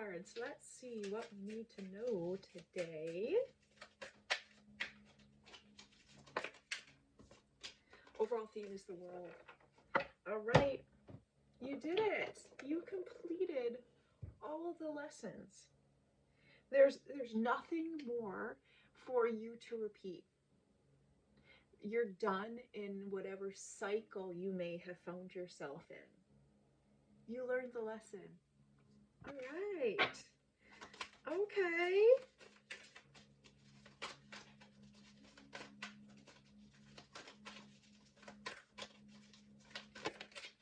cards. Let's see what we need to know today. Overall theme is the world. All right, you did it. You completed all of the lessons. There's nothing more for you to repeat. You're done in whatever cycle you may have found yourself in. You learned the lesson. All right. Okay.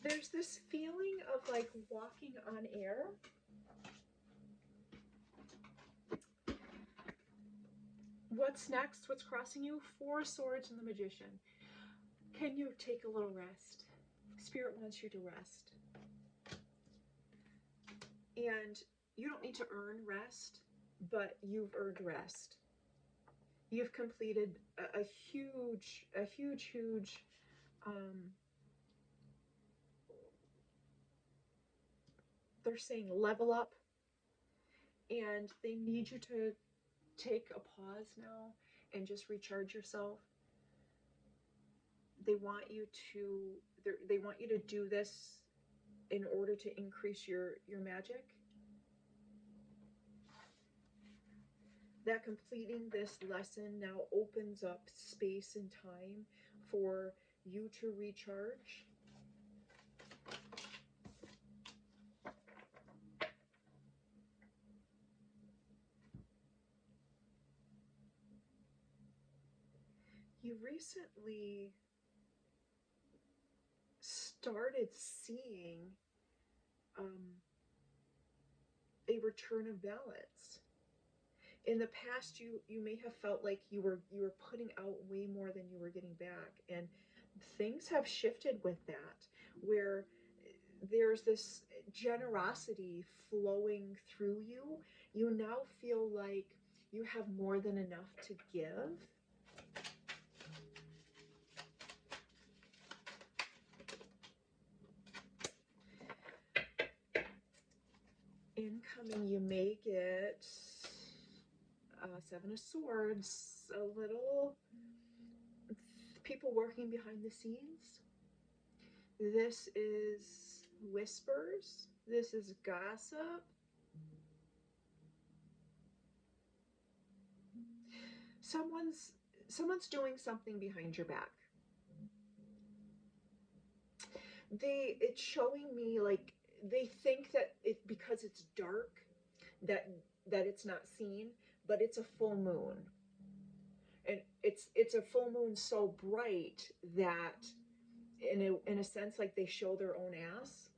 There's this feeling of like walking on air. What's next? What's crossing you? Four Swords and the Magician. Can you take a little rest? Spirit wants you to rest. And you don't need to earn rest, but you've earned rest. You've completed a huge, they're saying level up, and they need you to take a pause now and just recharge yourself. They want you to do this in order to increase your magic. That completing this lesson now opens up space and time for you to recharge. You recently started seeing a return of balance. In the past, you may have felt like you were putting out way more than you were getting back, and things have shifted with that, where there's this generosity flowing through you. You now feel like you have more than enough to give. Incoming, you may get Seven of Swords, a little people working behind the scenes. This is whispers. This is gossip. Someone's doing something behind your back. It's showing me like they think that because it's dark that it's not seen, but it's a full moon. And it's a full moon so bright that in a sense like they show their own ass.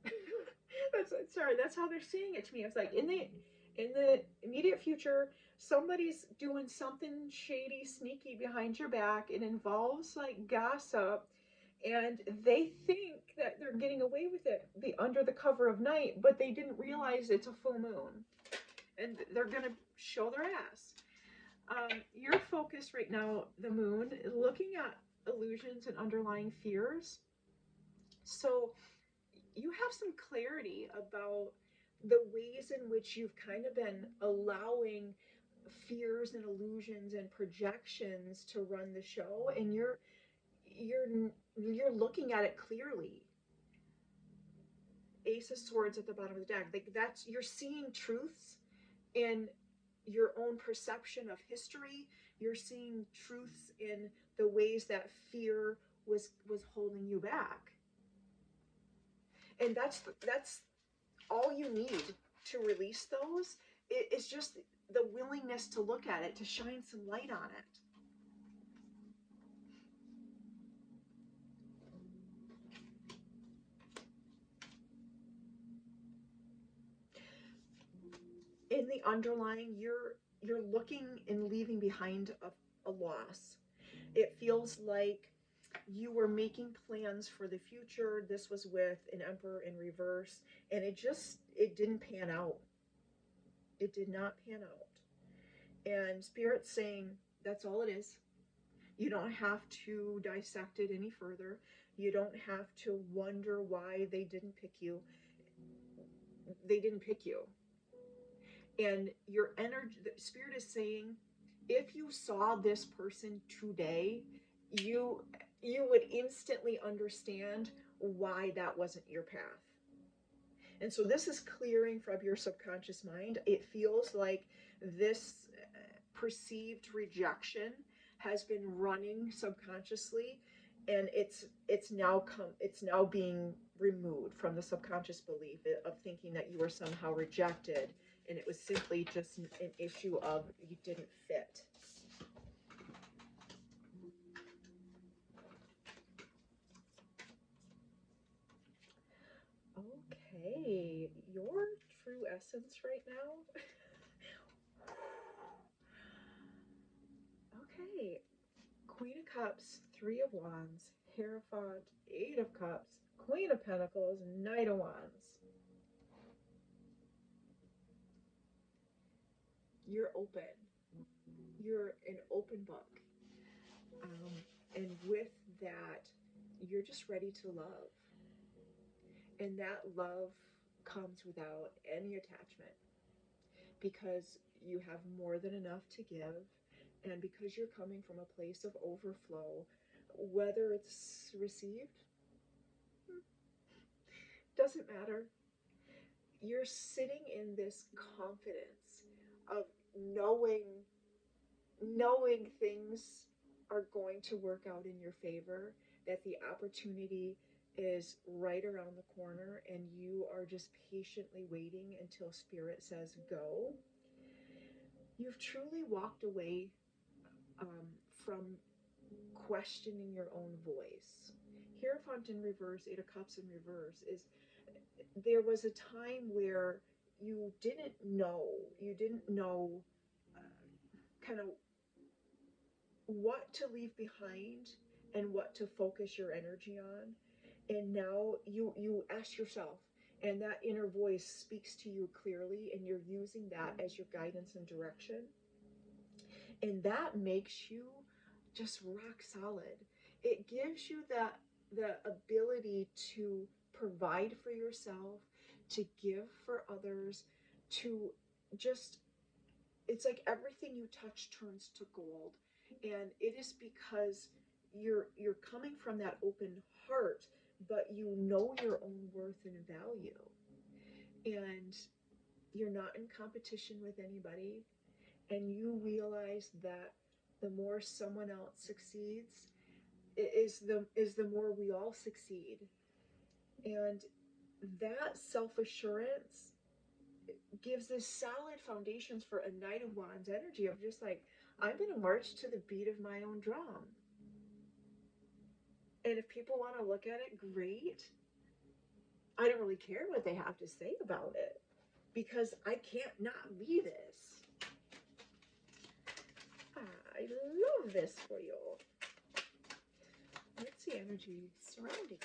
That's how they're seeing it to me. It's like in the immediate future, somebody's doing something shady, sneaky behind your back. It involves like gossip, and they think that they're getting away with it under the cover of night, but they didn't realize it's a full moon, and they're gonna show their ass. Your focus right now, the moon, looking at illusions and underlying fears. So you have some clarity about the ways in which you've kind of been allowing fears and illusions and projections to run the show, and you're looking at it clearly. Ace of Swords at the bottom of the deck. Like that's, you're seeing truths in your own perception of history. You're seeing truths in the ways that fear was holding you back. And that's all you need to release those. It's just the willingness to look at it, to shine some light on it. In the underlying, you're looking and leaving behind a loss. It feels like you were making plans for the future. This was with an Emperor in reverse, and it didn't pan out. It did not pan out. And Spirit's saying that's all it is. You don't have to dissect it any further. You don't have to wonder why they didn't pick you. They didn't pick you. And your energy, the spirit is saying, if you saw this person today, you you would instantly understand why that wasn't your path. And so this is clearing from your subconscious mind. It feels like this perceived rejection has been running subconsciously, and it's now being removed from the subconscious belief of thinking that you were somehow rejected, and it was simply just an issue of you didn't fit. Okay, your true essence right now. Okay, Queen of Cups, Three of Wands, Hierophant, Eight of Cups, Queen of Pentacles, Knight of Wands. You're open. You're an open book. And with that, you're just ready to love. And that love comes without any attachment because you have more than enough to give, and because you're coming from a place of overflow, whether it's received, doesn't matter. You're sitting in this confidence of knowing things are going to work out in your favor, that the opportunity is right around the corner, and you are just patiently waiting until spirit says go. You've truly walked away um, from questioning your own voice. Hierophant in reverse, Eight of Cups in reverse, is there was a time where you didn't know kind of what to leave behind and what to focus your energy on. And now you ask yourself, and that inner voice speaks to you clearly, and you're using that as your guidance and direction. And that makes you just rock solid. It gives you the ability to provide for yourself, to give for others, to just, it's like everything you touch turns to gold. And it is because you're coming from that open heart, but you know your own worth and value. And you're not in competition with anybody, and you realize that the more someone else succeeds is the more we all succeed. And that self-assurance gives this solid foundations for a Knight of Wands energy of just like, I'm going to march to the beat of my own drum. And if people want to look at it, great. I don't really care what they have to say about it because I can't not be this. I love this for you. What's the energy surrounding you?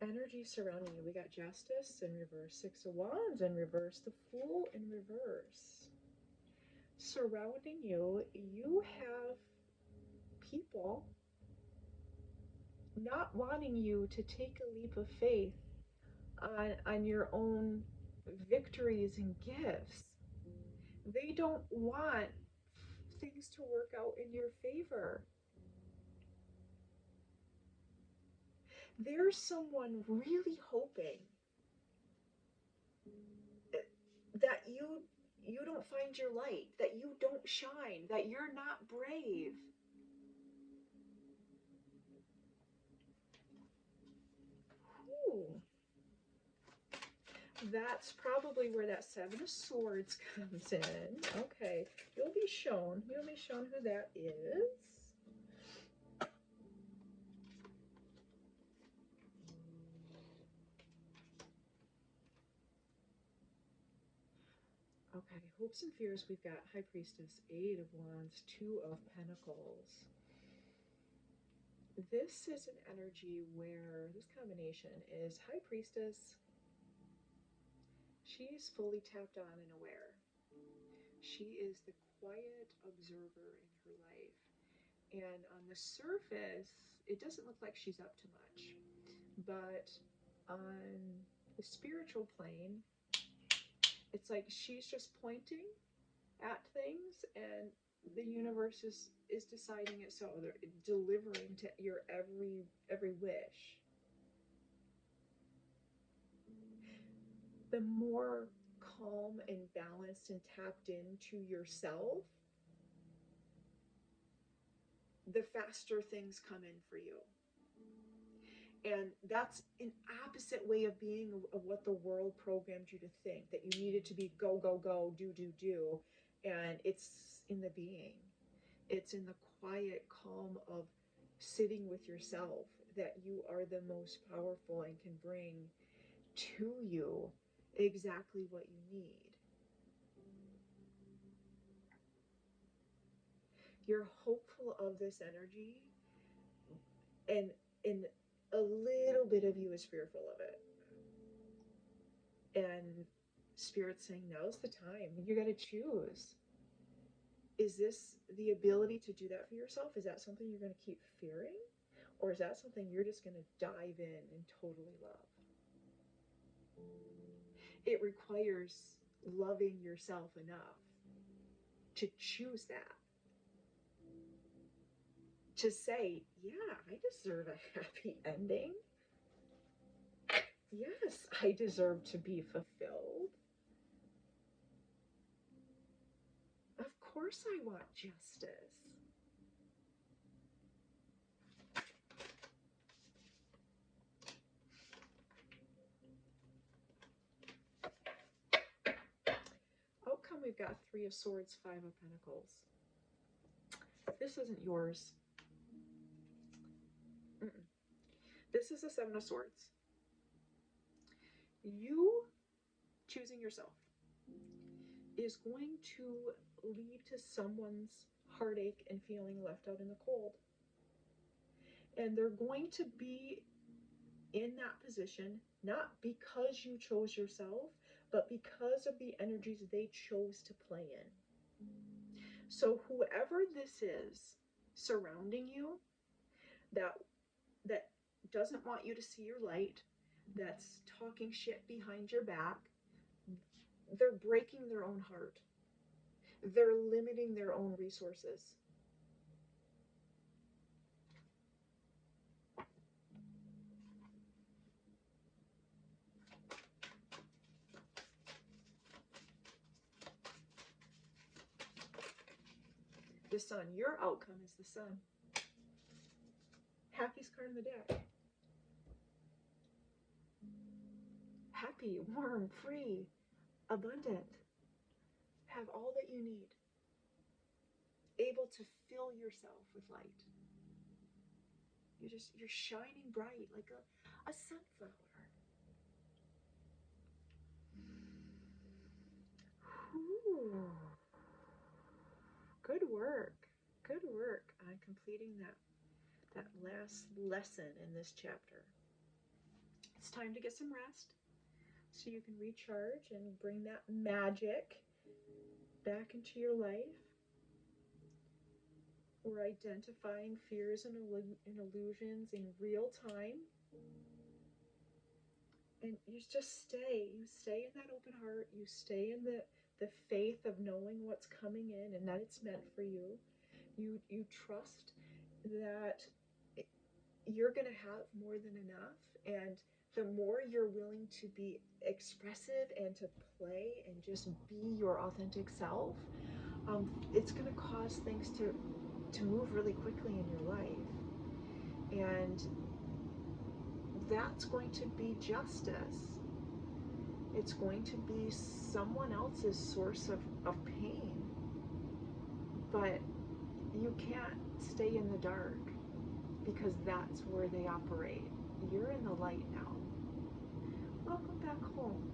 Energy surrounding you. We got Justice in reverse, Six of Wands in reverse, the Fool in reverse. Surrounding you, you have people not wanting you to take a leap of faith on your own victories and gifts. They don't want things to work out in your favor. There's someone really hoping that you don't find your light, that you don't shine, that you're not brave. Ooh. That's probably where that Seven of Swords comes in. Okay, you'll be shown who that is. Okay, hopes and fears, we've got High Priestess, Eight of Wands, Two of Pentacles. This is an energy where this combination is High Priestess. She's fully tapped on and aware. She is the quiet observer in her life. And on the surface, it doesn't look like she's up to much. But on the spiritual plane, it's like she's just pointing at things, and the universe is deciding it, so they're delivering to your every wish. The more calm and balanced and tapped into yourself, the faster things come in for you. And that's an opposite way of being of what the world programmed you to think, that you needed to be go, go, go, do. And it's in the being, it's in the quiet calm of sitting with yourself that you are the most powerful and can bring to you exactly what you need. You're hopeful of this energy, and a little bit of you is fearful of it. And Spirit's saying, now's the time. You got to choose. Is this the ability to do that for yourself? Is that something you're going to keep fearing? Or is that something you're just going to dive in and totally love? It requires loving yourself enough to choose that. To say, yeah, I deserve a happy ending. Yes, I deserve to be fulfilled. Of course I want justice. Outcome, we've got Three of Swords, Five of Pentacles. This isn't yours. Mm-mm. This is the Seven of Swords. You choosing yourself is going to lead to someone's heartache and feeling left out in the cold. And they're going to be in that position, not because you chose yourself, but because of the energies they chose to play in. So whoever this is surrounding you, that doesn't want you to see your light, that's talking shit behind your back, they're breaking their own heart. They're limiting their own resources. The Sun, your outcome is the Sun. Happiest card in the deck. Happy, warm, free, abundant. Have all that you need. Able to fill yourself with light. You're shining bright like a sunflower. Ooh. Good work. Good work on completing that last lesson in this chapter. It's time to get some rest so you can recharge and bring that magic back into your life. We're identifying fears and illusions in real time. And you just stay. You stay in that open heart. You stay in the faith of knowing what's coming in and that it's meant for you. You trust that you're going to have more than enough. And the more you're willing to be expressive and to play and just be your authentic self, it's going to cause things to move really quickly in your life. And that's going to be justice. It's going to be someone else's source of pain. But you can't stay in the dark because that's where they operate. You're in the light now. Welcome back home.